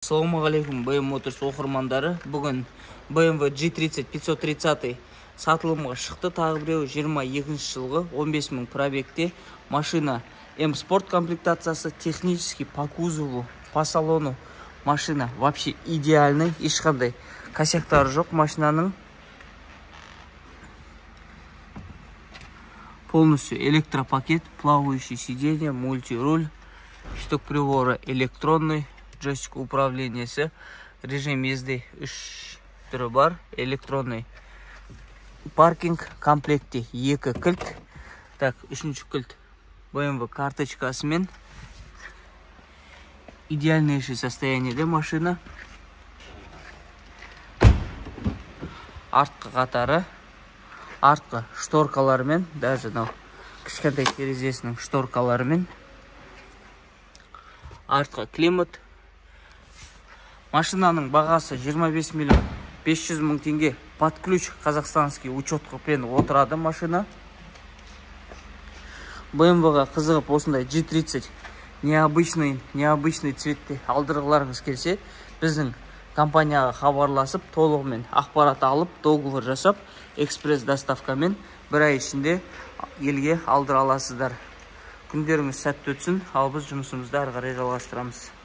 Ассалаумағалейкум BMW Motors оқырмандары. Бүгін BMW G30 530 сатылымға шықты. Тағы біреу 22 жылғы 15 000 пробегте машина. M-Sport комплектациясы, технически по кузову, по салону машина вообще идеальный. Ешқандай косяктары жоқ машинаның. Полностью электропакет, плавающий сиденье, мультируль, шток прибора электронный, джойстик управлениесі, режим езде 3 түрі бар, электронный. Паркинг комплекте 2 кілт. Так, 3-ші кілт BMW карточкасымен. Идеальнейшее состояниеде машина. Артқы қатары, артқы шторкаларымен, даже кішкентай терезесінің шторкаларымен. Артқы климат. Машинаның бағасы 25 миллион 500 мың теңге. Под ключ казахстанский учетқымен отырады машина. BMW-ға қызығып осындай G30 необычный цветте алдырғыларыңыз келсе, біздің компанияға хабарласып, толығымен ақпарат алып, договор жасап, экспресс доставкамен 1 ай ішінде елге алдыра аласыздар. Күндеріңіз сәтті өтсін, ал біз жұмысымызды ары қарай жалғастырамыз.